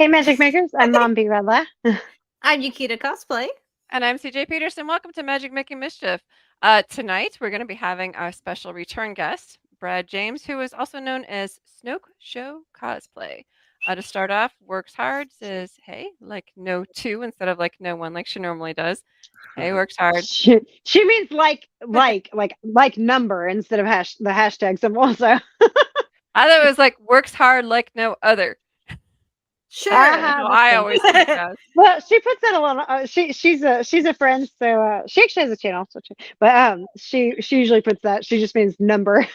Hey, Magic Makers. I'm Mom Birella. I'm Yukita Cosplay. And I'm CJ Peterson. Welcome to Magic Making Mischief. Tonight, we're going to be having our special return guest, Brad James, who is also known as Snoke Show Cosplay. To start off, works hard, says, hey, like no two instead of like no one, like she normally does. Hey, works hard. She means like number instead of the hashtag symbol. So I thought it was like works hard like no other. Sure. I always think that. Well, she puts that a lot. She's a friend, so she actually has a channel. So she usually puts that. She just means number.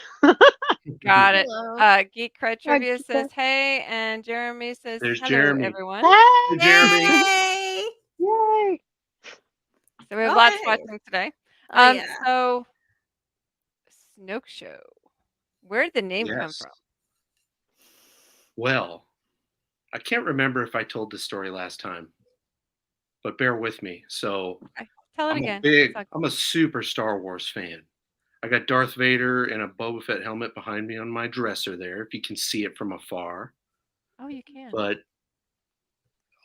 Got it. Hello. Geek Cred Trivia says hey, and Jeremy says There's hello, Jeremy. everyone. Hey, Jeremy. Yay! yay! So we have All lots right. watching today. Oh, yeah. So Snoke Show. Where did the name come Yes. from? Well, I can't remember if I told this story last time, but bear with me. So Okay. Tell it again. I'm a super Star Wars fan. I got Darth Vader and a Boba Fett helmet behind me on my dresser there, if you can see it from afar. Oh, you can. But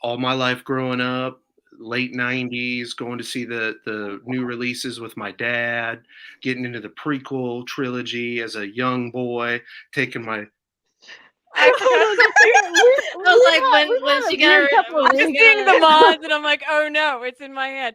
all my life growing up, late 90s, going to see the new releases with my dad, getting into the prequel trilogy as a young boy, taking my I was like, when she got I'm just seeing the mods and I'm like, oh no, it's in my head.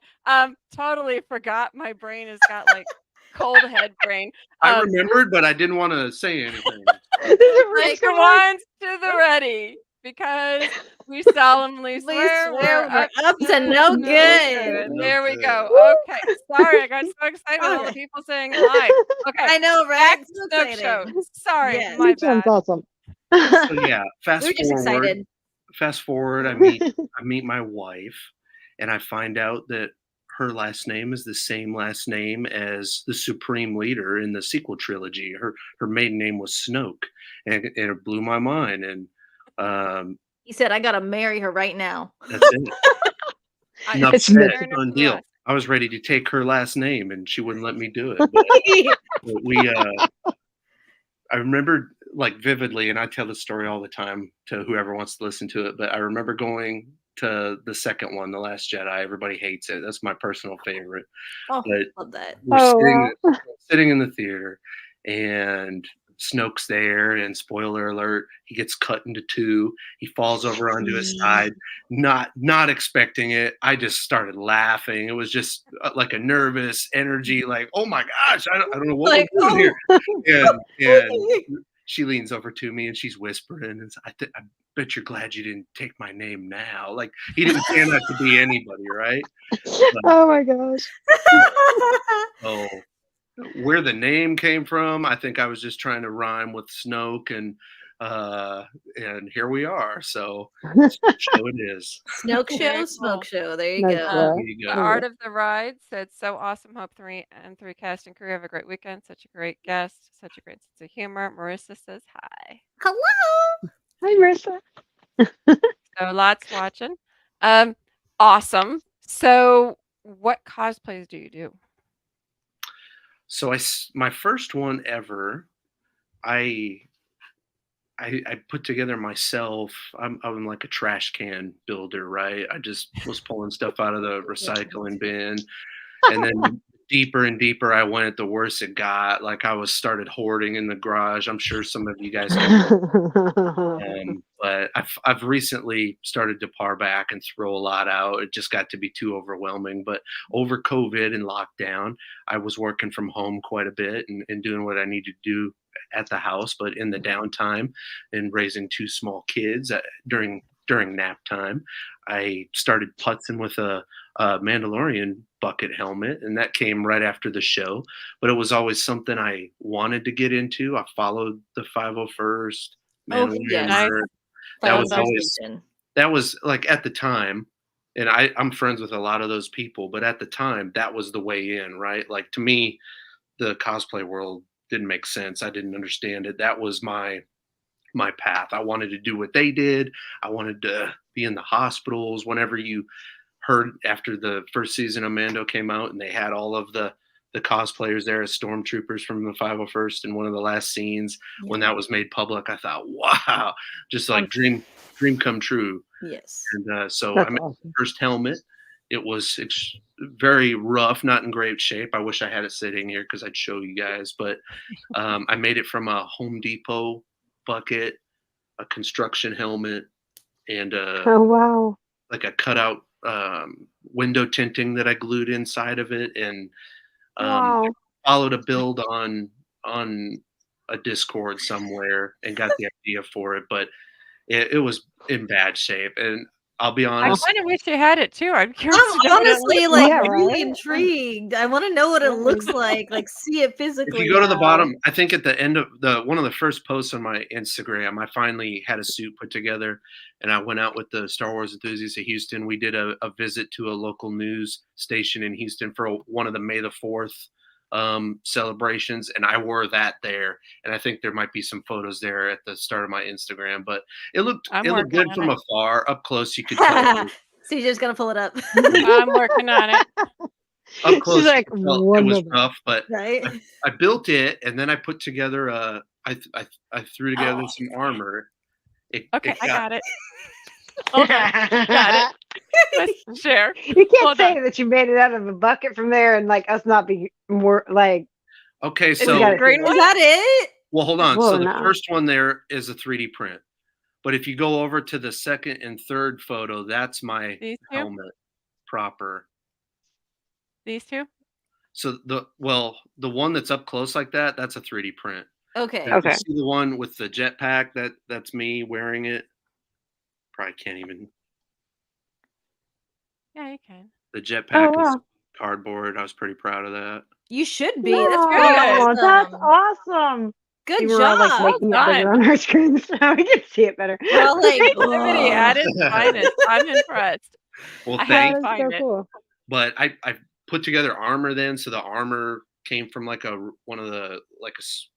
Totally forgot. My brain has got like cold head brain. I remembered, but I didn't want to say anything. Like rewind to the ready because we solemnly swear we're up to no good. There we go. Okay. Sorry, I got so excited with all the people saying hi. Okay. I know, right? Snoke Show. Sorry, Yes. my Sounds bad. awesome. So yeah, We're just excited. Fast forward, I meet my wife, and I find out that her last name is the same last name as the Supreme Leader in the sequel trilogy. Her maiden name was Snoke, and it blew my mind. And He said, "I gotta marry her right now." that's it. Enough It's said, Nick. done deal. I was ready to take her last name, and she wouldn't let me do it. But we, I remember like vividly, and I tell this story all the time to whoever wants to listen to it. But I remember going to the second one, The Last Jedi. Everybody hates it. That's my personal favorite. Oh, But love that. we're sitting in the theater, and Snoke's there, and spoiler alert, he gets cut into two. He falls over onto his side, not expecting it. I just started laughing. It was just like a nervous energy, like, oh my gosh, I don't know what Like, we're doing here. And she leans over to me and she's whispering, and I bet you're glad you didn't take my name now. Like, he didn't stand out to be anybody, right? Oh my gosh. Oh, where the name came from, I think I was just trying to rhyme with Snoke, and here we are. So show it is. Snoke Show, Very Smoke cool. Show. There you Nice go. job. There you The go. Art of the Ride said, so awesome. Hope 3 and 3 cast and crew have a great weekend. Such a great guest. Such a great sense of humor. Marissa says hi. Hello. Hi, Marissa. So lots watching. Awesome. So what cosplays do you do? So my first one ever, I put together myself. I'm like a trash can builder, right? I just was pulling stuff out of the recycling bin, and then deeper and deeper I went, the worse it got. Like, I started hoarding in the garage. I'm sure some of you guys can. But I've recently started to par back and throw a lot out. It just got to be too overwhelming. But over COVID and lockdown, I was working from home quite a bit and doing what I needed to do at the house. But in the downtime and raising 2 small kids during nap time, I started putzing with a Mandalorian bucket helmet, and that came right after the show. But it was always something I wanted to get into. I followed the 501st Mandalorian. yes. That was like, at the time, and I'm friends with a lot of those people, but at the time that was the way in, right? Like, to me, the cosplay world didn't make sense. I didn't understand it. That was my path. I wanted to do what they did. I wanted to be in the hospitals. Whenever you heard after the first season of Mando came out and they had all of the the cosplayers there as stormtroopers from the 501st in one of the last scenes. When that was made public, I thought, wow, just like dream come true. Yes. And so That's I made awesome. the first helmet. It was very rough, not in great shape. I wish I had it sitting here because I'd show you guys. But I made it from a Home Depot bucket, a construction helmet, and Oh wow. like a cutout window tinting that I glued inside of it, and Wow. followed a build on a Discord somewhere and got the idea for it, but it was in bad shape. And I'll be I honest, kind of wish you had it too. I'm curious. I'm to know what it honestly looks like Yeah, really right? intrigued. I want to know what it looks like see it physically. if you go to the now. bottom, I think at the end of one of the first posts on my Instagram, I finally had a suit put together, and I went out with the Star Wars enthusiasts of Houston. We did a visit to a local news station in Houston for one of the May the 4th celebrations, and I wore that there. And I think there might be some photos there at the start of my Instagram, but it looked working good on from it. afar. Up close, you could tell. CJ's gonna pull it up. I'm working on it. Up close, She's like, you could tell it one was minute. rough, but Right? I built it, and then I put together I threw together Oh, some armor. Okay, I got it. You Hold on. Got it. Let's share. can't Hold say on. that you made it out of a bucket from there and like us not be more like. Okay, Is so it got the it. green Is one? that it? well, hold on. Whoa, So the no. first one there is a 3D print, but if you go over to the second and third photo, that's my These two? helmet proper. These two? So the one that's up close like that, that's a 3D print. Okay. Now, if you Okay. see the one with the jetpack, that's me wearing it. Probably can't even. Yeah, you can. The jetpack Oh is wow. cardboard. I was pretty proud of that. You should be. That's good. pretty Oh, that's awesome. awesome. Good We were all like job. making it Well bigger on our screens so we can see it better. We're all like, Creativity at "Ugh." its finest. I'm impressed. Well, I That had to is find so it. cool. but I put together armor then, so the armor came from like a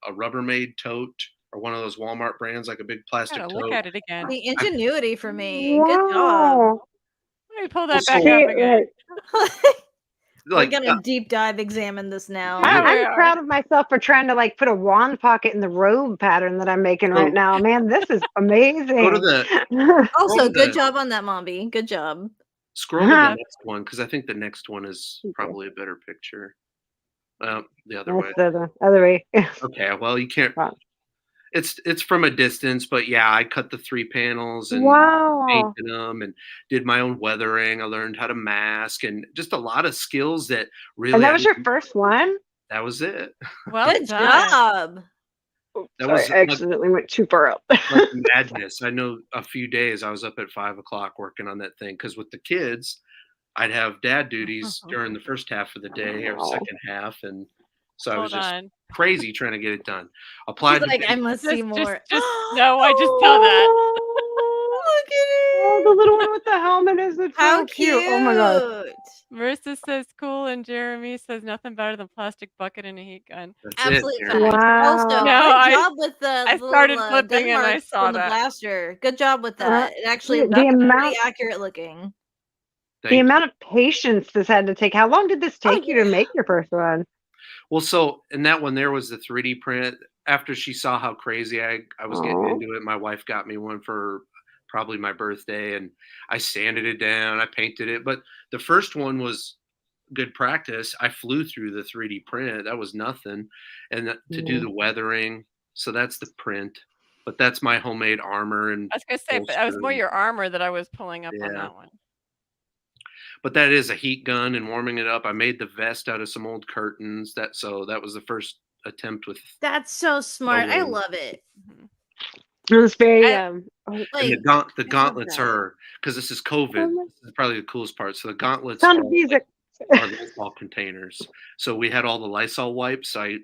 Rubbermaid tote or one of those Walmart brands, like a big plastic Gotta look tote. at it again. The ingenuity for me. Good job. Wow. Let me pull that Well, back so- up See, again. We're Like gonna deep dive examine this now. Yeah, we I'm are. proud of myself for trying to like put a wand pocket in the robe pattern that I'm making So- right now. Man, this is amazing. go to the Also, Scroll to good the- job on that, Mombi. Good job. scroll to the Huh. next one because I think the next one is Okay. probably a better picture. The other way. That's the other way. Okay, well you can't. Wow. It's from a distance, but yeah, I cut the 3 panels and Wow. painted them and did my own weathering. I learned how to mask and just a lot of skills that really. And that was your first one? That was it. Well Good done. job. That Sorry, was I accidentally went too far up. like madness. I know a few days I was up at 5 o'clock working on that thing because with the kids, I'd have dad duties during the first half of the day or Wow. second half, and so I was Hold just on. crazy trying to get it done. He's Applied. like, I must see more. No, I just saw that. Look at it. Oh, the little one with the helmet is so How cute. Oh my gosh. Marissa says cool, and Jeremy says nothing better than plastic bucket and a heat gun. That's Absolute it. fact. Jeremy. Wow. Also, No, good I- job with the I little, started flipping gun and I marks saw from the that. blaster. Good job with that. It actually the that's pretty amount- accurate looking. The Thank you. amount of patience this had to take. How long did this take you to make your first one? Well, so in that one, there was the 3D print. After she saw how crazy I was getting Aw. into it, my wife got me one for probably my birthday, and I sanded it down, I painted it. But the first one was good practice. I flew through the 3D print. That was nothing. And to do Yeah. the weathering, so that's the print. But that's my homemade armor. And I was gonna say, but that was more Bolster. your armor that I was pulling up on Yeah. that one. but that is a heat gun and warming it up. I made the vest out of some old curtains. That was the first attempt with. That's so smart. I one. love it. Mhm. It was very And Like, the gauntlets that. are because this is COVID. This is probably the coolest part. So the gauntlets Sound are, of music. are Lysol containers. So we had all the Lysol wipes. I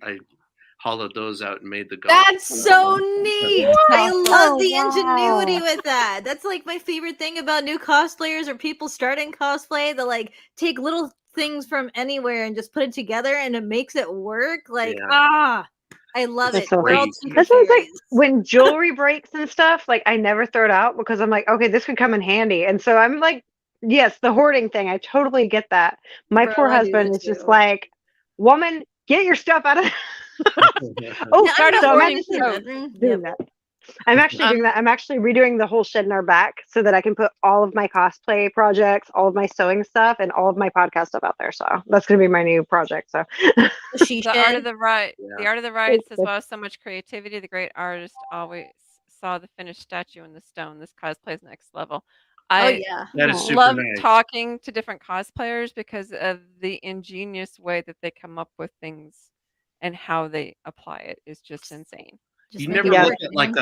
hollowed those out and made the gauntlets. That's so neat. I Wow. love the Wow. ingenuity with that. That's like my favorite thing about new cosplayers or people starting cosplay. They like take little things from anywhere and just put it together and it makes it work. Like, Yeah. I love That's it. so World crazy. Super That's why it's like Series. when jewelry breaks and stuff, like I never throw it out because I'm like, okay, this could come in handy. And so I'm like, yes, the hoarding thing, I totally get that. My Bro, poor I do husband that is just too. like, woman, get your stuff out of. Oh, Oh, start I'm so I'm hoarding actually actually clothes. doing that. I'm actually doing Um, that. I'm actually redoing the whole shed in our back so that I can put all of my cosplay projects, all of my sewing stuff, and all of my podcast stuff out there. So that's going to be my new project. So She the art shed. of the ride, Yeah. the art of the ride says, "Wow, so much creativity. The great artist always saw the finished statue in the stone. This cosplay is next level." Oh I yeah. That is Aw. super love nice. talking to different cosplayers because of the ingenious way that they come up with things and how they apply it is just insane. Just You make never it Yeah. look work, at man.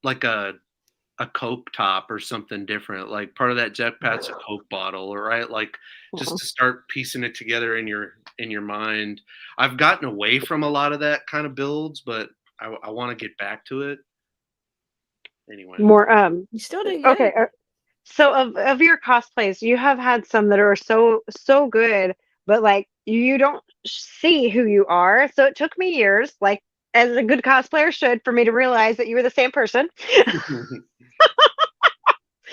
like a Coke top or something different. Like part of that jetpack's a Coke bottle, right? Like just Aw. to start piecing it together in your mind. I've gotten away from a lot of that kind of builds, but I want to get back to it. Anyway, More You still did good. okay. So of your cosplays, you have had some that are so good, but like you don't see who you are. So it took me years, like as a good cosplayer should, for me to realize that you were the same person.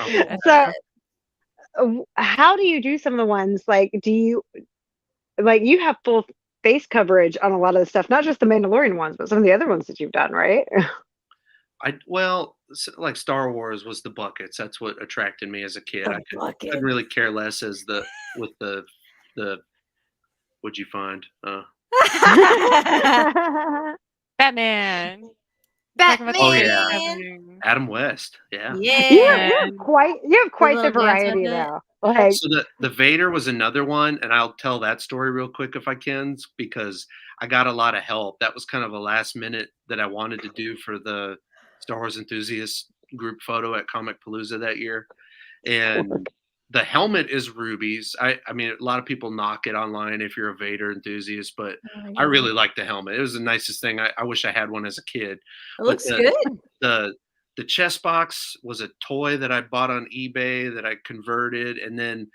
okay. That's So true. how do you do some of the ones like do you like you have full face coverage on a lot of the stuff, not just the Mandalorian ones, but some of the other ones that you've done, right? Like Star Wars was the buckets. That's what attracted me as a kid. The I could bucket. really care less as with the what'd you find? Batman. Talking about the Oh face yeah, Batman. covering. Adam West. Yeah. Yeah. You have Your quite the little dance variety outfit. though. Like So the Vader was another one, and I'll tell that story real quick if I can, because I got a lot of help. That was kind of a last minute that I wanted to do for the Star Wars enthusiast group photo at Comic Palooza that year. And the helmet is rubies. I mean, a lot of people knock it online if you're a Vader enthusiast, but Oh my I God. really like the helmet. It was the nicest thing. I wish I had one as a kid. It But looks good. the chest box was a toy that I bought on eBay that I converted, and then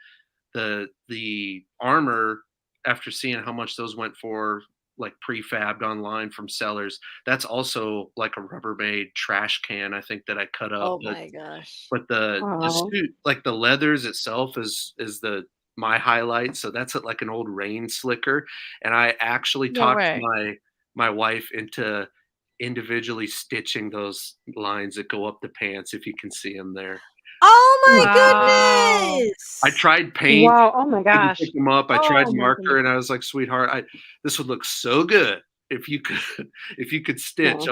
the armor, after seeing how much those went for, like prefabbed online from sellers, that's also like a Rubbermaid trash can, I think, that I cut up. Oh my gosh. But the wow. suit, like the leathers itself, is the my highlight. So that's like an old rain slicker, and I actually No talked to way. my wife into individually stitching those lines that go up the pants, if you can see them there. Oh my Wow. goodness. I tried paint, Wow. Oh my couldn't gosh. pick them up. I tried Oh my marker, goodness. and I was like, "Sweetheart, this would look so good if you could if you could stitch Oh.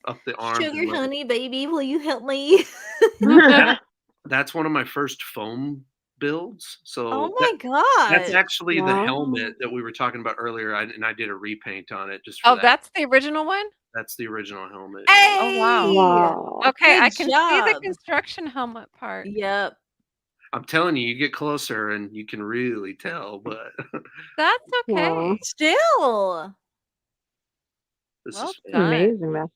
up the arms and Sugar legs." honey, baby, will you help me? That that's one of my first foam builds. Oh So my that's gosh. actually the Wow. helmet that we were talking about earlier, and I did a repaint on it just for Oh, that. that's the original one? That's the original helmet. Yeah. Oh, wow. Hey, Wow. Okay, I good can see the job. construction helmet part. Yep. I'm telling you, you get closer and you can really tell, but That's Wow. okay. Still. this Well is fun. done. Amazing, man.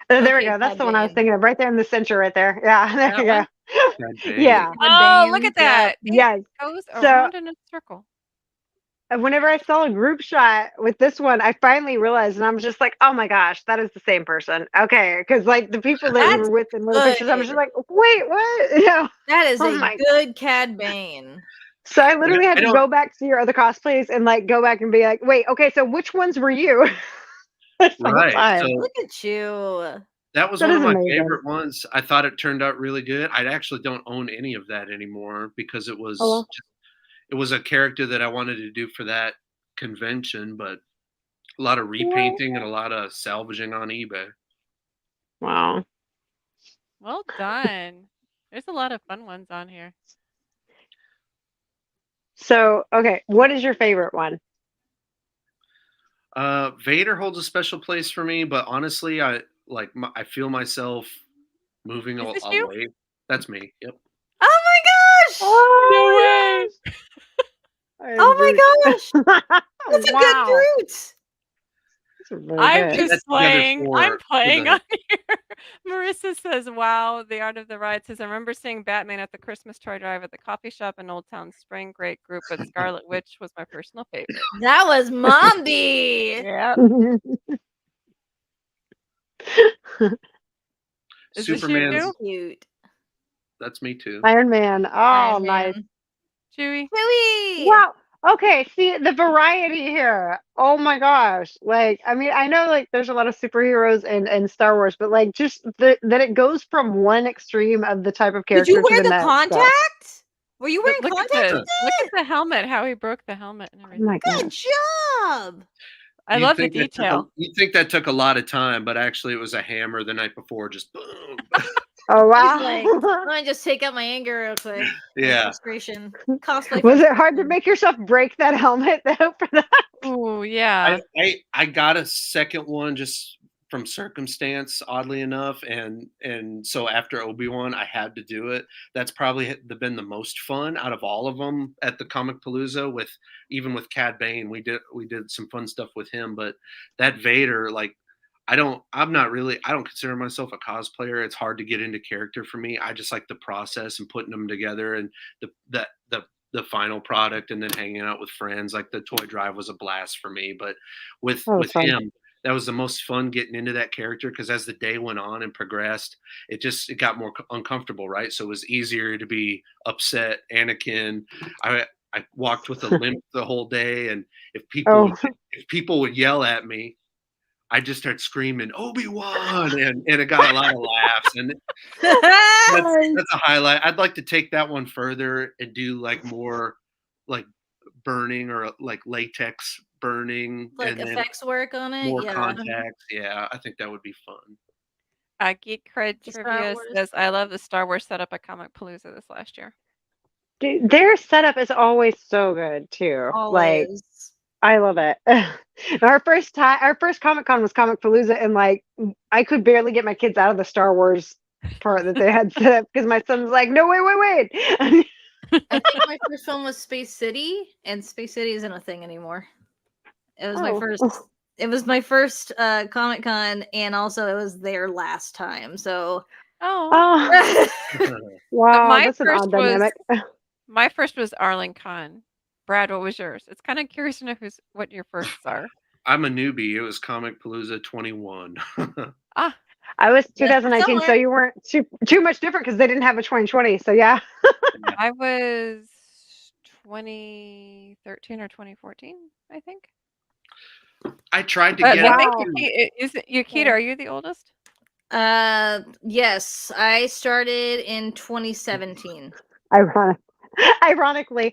There we Okay, go. That's Cad the one I was Bane. thinking of, right there in the center, right there. Yeah, there That you one? go. Cad Bane. Yeah. Cad Oh, look Bane. at that. It Yes. goes So around in a circle. whenever I saw a group shot with this one, I finally realized, and I was just like, "Oh my gosh, that is the same person." Okay, because like the people that you That's were with in the pictures, I was good. just like, "Wait, what?" You know? That is Oh a my. good Cad Bane. So I literally had I to don't go back to your other cosplays and like go back and be like, "Wait, okay, so which ones were you?" This whole right. time. So Look at you. that was That one is of my amazing. favorite ones. I thought it turned out really good. I actually don't own any of that anymore because Oh well. it was a character that I wanted to do for that convention, but a lot of Well, repainting and a lot of salvaging on eBay. wow. Well done. There's a lot of fun ones on here. So okay, what is your favorite one? Vader holds a special place for me, but honestly, I feel myself moving Is this you? away. That's me. Yep. Oh my gosh. No way. I am Oh my Groot. gosh. That's a good Wow. Groot. That's really I'm good. Put that just together playing. I'm for playing the on here. Marissa says, "Wow, the art of the ride." Says, "I remember seeing Batman at the Christmas toy drive at the coffee shop in Old Town Spring. Great group, but Scarlet Witch was my personal favorite." That was Mombi. Yeah. Is this you Superman's. too? Cute. That's me too. Iron Man. Oh, Iron nice. Man. Chewy? Chewie. Wow. Okay, see the variety here. Oh my gosh. Like, I mean, I know like there's a lot of superheroes in Star Wars, but like just that it goes from one extreme of the type of Did you character to wear the the next. So, contact? Were you Look, wearing contacts with look it? at the helmet. How he broke the helmet and oh everything. my Good gosh. job. I love the detail. You'd think that took a lot of time, but actually it was a hammer the night before, just boom. Oh He's like, wow. let me just take out my anger real quick. My Yeah. frustration. Cosplay Was it hard to frustration. make yourself break that helmet though for that? Oh yeah. I got a second one just from circumstance, oddly enough, and so after Obi-Wan, I had to do it. That's probably been the most fun out of all of them at the Comic Palooza. With even with Cad Bane, we did some fun stuff with him. But that Vader, like, I don't consider myself a cosplayer. It's hard to get into character for me. I just like the process and putting them together and the final product and then hanging out with friends. Like the toy drive was a blast for me. But That was with fun. him, that was the most fun getting into that character because as the day went on and progressed, it got more uncomfortable, right? So it was easier to be upset. Anakin, I walked with a limp the whole day, and Oh, if people would yell at me, I just start screaming Obi-Wan, and it got a lot of laughs, and that's a highlight. I'd like to take that one further and do like more like burning or like latex burning, Like and then effects work on it. more Yeah. contacts. Yeah, I think that would be fun. Geek Cred The Star Trivia Wars. says, "I love the Star Wars setup at Comic Palooza this last year." dude, their setup is always so good too. Like, Always. I love it. Our first Comic Con was Comic Palooza, and like I could barely get my kids out of the Star Wars part that they had set up because my son's like, no, wait. I think my first film was Space City, and Space City isn't a thing anymore. It was my Oh. first. It was my first Comic Con, and also it was their last time. So, Oh, Oh, wow, my that's an first odd was dynamic. my first was Arlen Con. Brad, what was yours? It's kind of curious to know what your firsts are. I'm a newbie. It was Comic Palooza 21. Ah, I was Yeah, 2019, so somewhere. you weren't too much different because they didn't have a 2020. So yeah. I was 2013 or 2014, I think. I tried to But get I up think Wow. to is it Yakita, are you the oldest? Yes, I started in 2017. Ironically.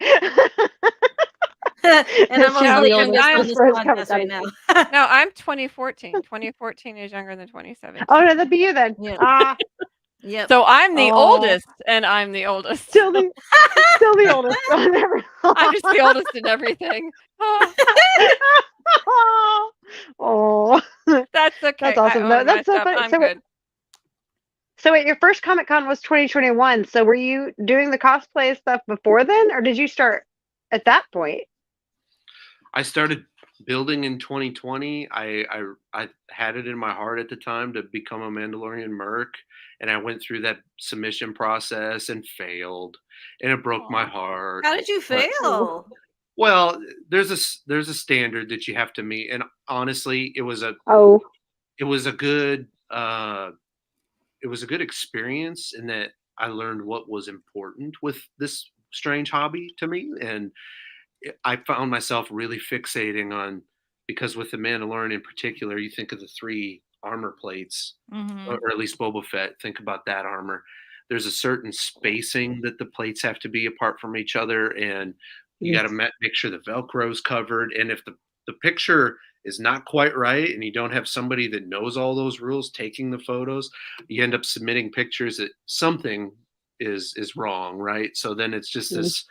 And I'm She's also No, the the because oldest youngest on as this far as Comic podcast Con right is now. concerned. no, I'm 2014. 2014 is younger than 2017. Oh no, that'd be you then. Yeah. Ah, Yep. So I'm the oh, oldest, and I'm the oldest. still the oldest. I'm just the oldest in everything. Oh, Oh, that's okay. that's I awesome though. own That's so myself. funny. I'm good. So wait, your first Comic Con was 2021. So were you doing the cosplay stuff before then, or did you start at that point? I started building in 2020. I had it in my heart at the time to become a Mandalorian merc, and I went through that submission process and failed, and it broke my Aw. heart. How did you But fail? well, there's a standard that you have to meet, and honestly, Oh, it was a good it was a good experience in that I learned what was important with this strange hobby to me, and I found myself really fixating on because with the Mandalorian in particular, you think of the three armor plates, Mm-hmm. or at least Boba Fett. Think about that armor. There's a certain spacing that the plates have to be apart from each other, and you got to make sure the Velcro is covered. And if the picture is not quite right, and you don't have somebody that knows all those rules taking the photos, you end up submitting pictures that something is wrong, right? So then it's just this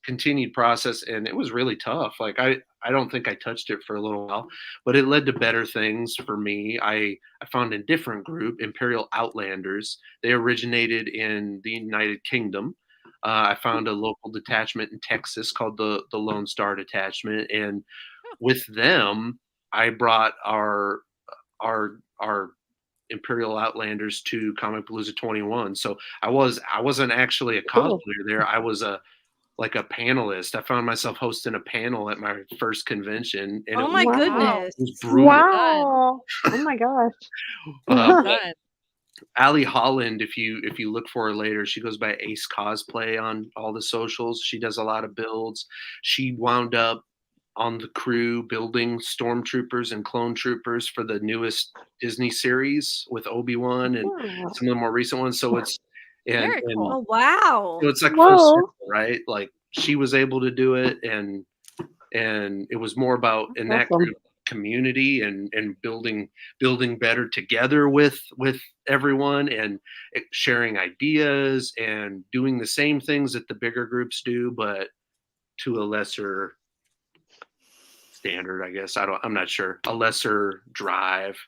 continued process, and it was really tough. Like I don't think I touched it for a little while, but it led to better things for me. I found a different group, Imperial Outlanders. They originated in the United Kingdom. I found a local detachment in Texas called the Lone Star Detachment, and with them, I brought our Imperial Outlanders to Comic Palooza 21. So I wasn't actually a cool. cosplayer there. I was a like a panelist. I found myself hosting a panel at my first convention, and Oh my Wow. goodness. it was brutal. Wow. Oh my gosh. Well But done. Allie Holland, if you look for her later, she goes by Ace Cosplay on all the socials. She does a lot of builds. She wound up on the crew building stormtroopers and clone troopers for the newest Disney series with Obi-Wan and Oh. some of the more recent ones. So it's Very and cool. Oh wow. so it's like Whoa. full circle, right? Like she was able to do it, and it was more about in that Awesome. group community and building better together with everyone and sharing ideas and doing the same things that the bigger groups do, but to a lesser standard, I guess. I'm not sure. A lesser drive.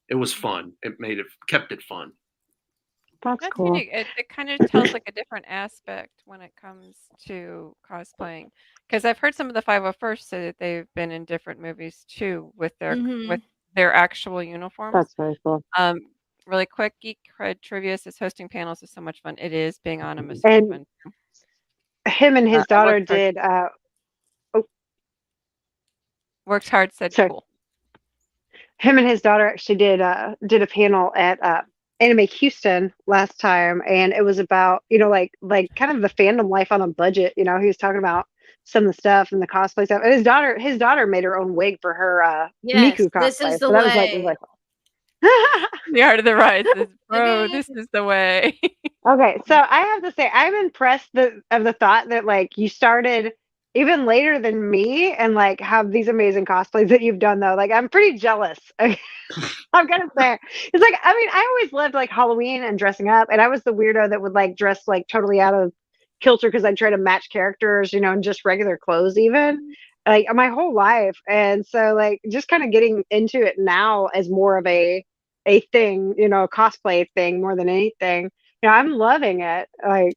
It was fun. Kept it fun. That's That's cool. unique. It kind of tells like a different aspect when it comes to cosplaying. Because I've heard some of the 501st say that they've been in different movies too with Mhm. their actual uniforms. That's very cool. Really quick, Geek Cred Trivia says hosting panels is so much fun. It is. Being on them is so And fun. him and his I daughter worked hard. did. Oh, Works hard, said sorry. cool. Him and his daughter actually did a panel at Anime Houston last time, and it was about like kind of the fandom life on a budget. He was talking about some of the stuff and the cosplay stuff. And his daughter made her own wig for her Yes, Miku this cosplay. is the So that was way. like The art of the ride says, bro, Okay. this is the way. Okay, so I have to say I'm impressed of the thought that like you started even later than me and like have these amazing cosplays that you've done though. Like I'm pretty jealous. I'm gonna say it's like I mean I always loved like Halloween and dressing up, and I was the weirdo that would like dress like totally out of kilter because I'd try to match characters, in just regular clothes even like my whole life. And so like just kind of getting into it now as more of a thing, a cosplay thing more than anything. I'm loving it. Like,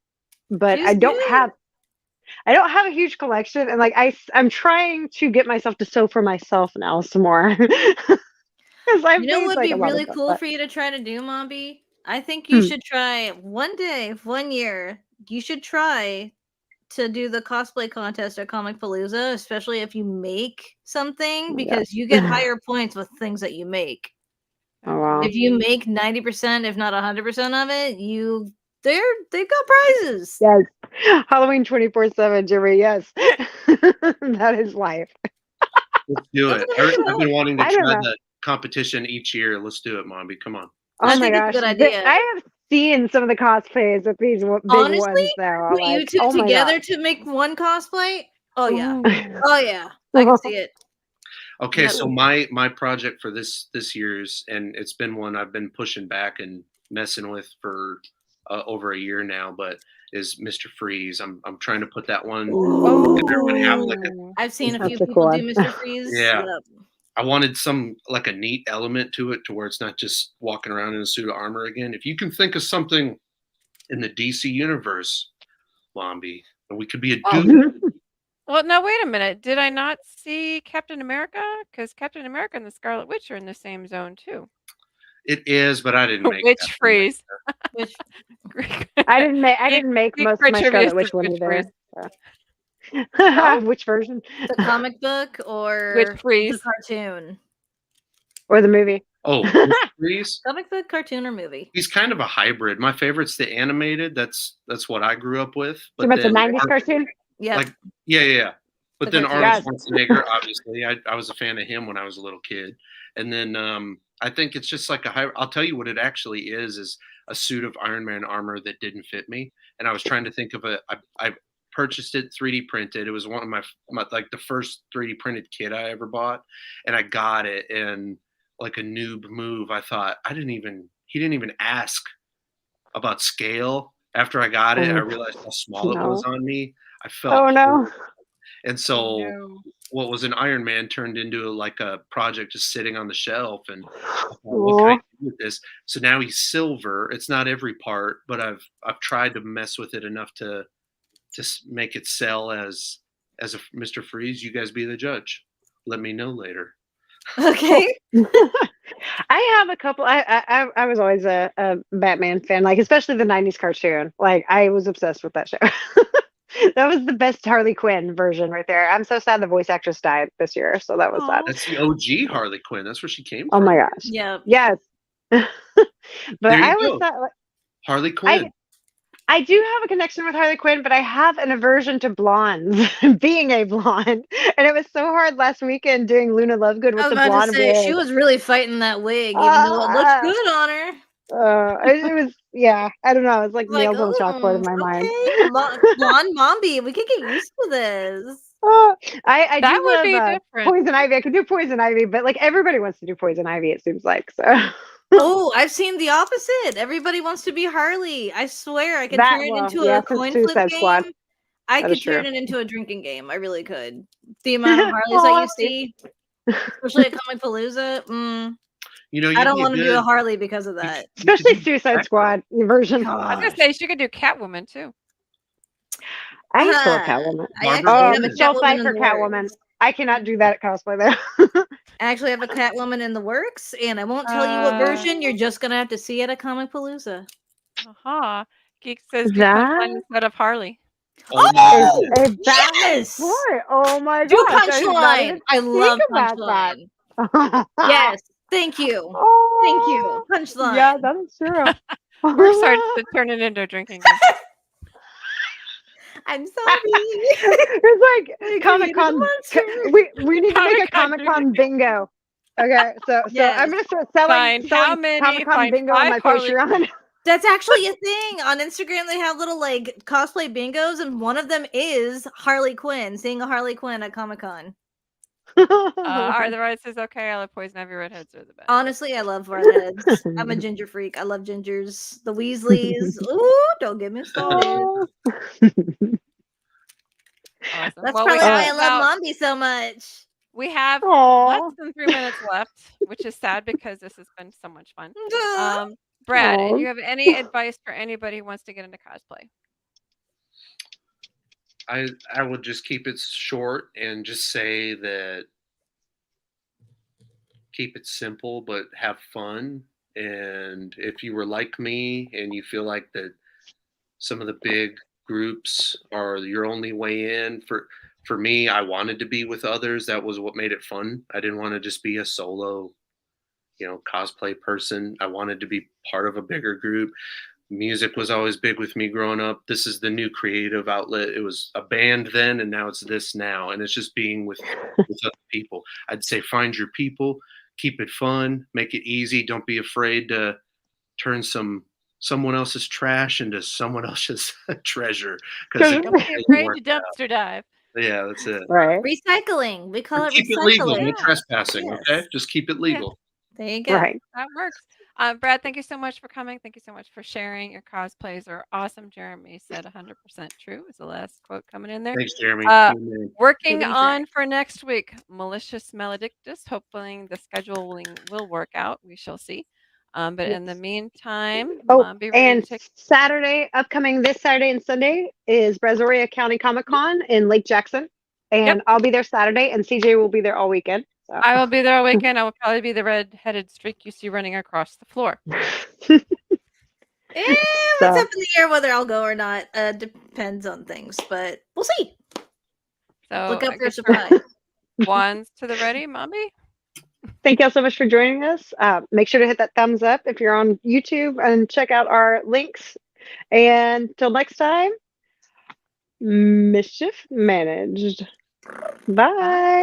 but She's good. I don't have a huge collection, and like I'm trying to get myself to sew for myself now some more because I've You know made what would like be a lot of really stuff. cool But for you to try to do, Mombi? I think you hmm, should try one day, 1 year. You should try to do the cosplay contest at Comic Palooza, especially if you make something, because you get yeah. higher points with things that you make. Oh wow. If you make 90%, if not 100% of it, they've got prizes. Yes. Halloween 24/7, Jimmy. Yes. That is life. Let's do That's it. what I'm I've been wanting to I don't try know. the competition each year. Let's do it, Mombi. Come on. Oh I my think it's a gosh. good idea. I have seen some of the cosplays of these big Honestly, ones now. put you Like, two oh my together gosh. to make one cosplay. Oh yeah. Oh, Oh yeah. I can see it. Okay, Yep. so my project for this year's, and it's been one I've been pushing back and messing with for over a year now, but is Mr. Freeze. I'm trying to put that one. Everyone have like a oh, I've seen a few That's a cool people do one. Mr. Freeze. yeah. Yep. I wanted some like a neat element to it, to where it's not just walking around in a suit of armor again. If you can think of something in the DC universe, Lombi, we could be a oh. dude. Well, now wait a minute. Did I not see Captain America? Because Captain America and the Scarlet Witch are in the same zone too. It is, but I didn't make Witch that. freeze. Which I didn't make Geek most of Cred my Trivia Scarlet Witch says one witch freeze. either. No? Which version? the comic book Witch or the freeze. cartoon? Or the movie? Oh, Mr. Freeze. Comic book, cartoon, or movie? He's kind of a hybrid. My favorite's the animated. That's what I grew up with. So But it's a then 90s cartoon? Yeah. like yeah. But The then cartoon. Arnold Yes. Schwarzenegger, obviously, I was a fan of him when I was a little kid. And then I think it's just like I'll tell you what it actually is a suit of Iron Man armor that didn't fit me. And I was trying to think of I purchased it 3D printed. It was one of my like the first 3D printed kit I ever bought, and I got it. And like a noob move, I thought he didn't even ask about scale. After I got it, I realized how small it was on me. I felt Oh no. and so what was an Iron Man turned into like a project just sitting on the shelf. And I thought, what can I do with this? So now he's silver. It's not every part, but I've tried to mess with it enough to make it sell as a Mr. Freeze. You guys be the judge. Let me know later. Okay. I have a couple. I was always a Batman fan, like especially the 90s cartoon. Like I was obsessed with that show. That was the best Harley Quinn version right there. I'm so sad the voice actress died this year, so that was sad. That's the OG Harley Quinn. That's where she came Oh from. my gosh. Yeah. Yes. But There I you always go. thought like, Harley Quinn. I do have a connection with Harley Quinn, but I have an aversion to blondes, being a blonde. And it was so hard last weekend doing Luna Lovegood I with was the about to blonde say she wig. was really fighting that wig, even though it looked good on her. It was, yeah, I don't know. It was like Like, nails on a chalkboard in oh, my mind. okay, blonde Mombi. We could get used to this. I That do would be love different. Poison Ivy. I could do Poison Ivy, but like everybody wants to do Poison Ivy, it seems like. So Oh, I've seen the opposite. Everybody wants to be Harley. I swear, I could turn it into a since coin flip Suicide Squad, game. I that is could turn true. it into a drinking game. I really could. The amount of Harleys that Aw, you see, especially at Comic Palooza. You know, I you'd don't be a want to do a good. Harley because of You, that. you could especially do Suicide Batgirl. Squad version. I was gonna Gosh. say she could do Catwoman too. I used to love Ah, Catwoman. I Margaret actually have a Qualley. Michelle Catwoman in Pfeiffer the Catwoman. works. I cannot do that at cosplay though. I actually have a Catwoman in the works, and I won't tell you what version. You're Uh, just gonna have to see it at Comic Palooza. Aha. Geek says do Punchline That instead of Harley. Oh my is Oh, goodness. a valid yes! point. Oh my Do gosh, I did not Punchline. even I think love about that. Punchline. Yes, thank you. Thank you. Oh, Punchline. yeah, that is true. We're starting to turn it into a drinking game. I'm sorry. It's like I Comic created a Con. monster. We need to make a Comic-Con Comic Con bingo. Okay, so Yes. I'm gonna start selling Find how many? Comic Con Find bingo on 5 my Harley Patreon. Quinn. That's actually a thing. On Instagram, they have little like cosplay bingos, and one of them is Harley Quinn, seeing a Harley Quinn at Comic Con. Are the Red says okay? I love Poison Ivy. Redheads are the best. Honestly, I love redheads. I'm a ginger freak. I love gingers. The Weasleys. Ooh, don't get me started. Oh. Awesome. That's Well, probably why I have love about- Mombi so much. we have Aw. less than 3 minutes left, which is sad because this has been so much fun. Brad, Aw. do you have any advice for anybody who wants to get into cosplay? I would just keep it short and just say that keep it simple but have fun. And if you were like me and you feel like that some of the big groups are your only way in, for me, I wanted to be with others. That was what made it fun. I didn't want to just be a solo, cosplay person. I wanted to be part of a bigger group. Music was always big with me growing up. This is the new creative outlet. It was a band then, and now it's this now. And it's just being with other people. I'd say find your people, keep it fun, make it easy. Don't be afraid to turn someone else's trash into someone else's treasure. Because Don't be afraid to dumpster dive. yeah, that's it. Right. Recycling. We call it Keep it legal, recycling. no trespassing. Yes. Okay, just keep it legal. There you go. Right. That works. Brad, thank you so much for coming. Thank you so much for sharing. Your cosplays are awesome. Jeremy said 100% true is the last quote coming in there. Thanks, Jeremy. Working Giggity on for next week, Malicious Maledictus. Hopefully the scheduling will work out. We shall see. But in the meantime, be ready and to take. upcoming this Saturday and Sunday is Brazoria County Comic Con in Lake Jackson. And I'll be there Saturday, and CJ will be there all weekend. So. I will be there all weekend. I will probably be the red-headed streak you see running across the floor. What's up in the air whether I'll go or not? Depends on things, but we'll see. So look up for a surprise. Wands to the ready, Mommy. Thank y'all so much for joining us. Make sure to hit that thumbs up if you're on YouTube and check out our links. And till next time, mischief managed. Bye.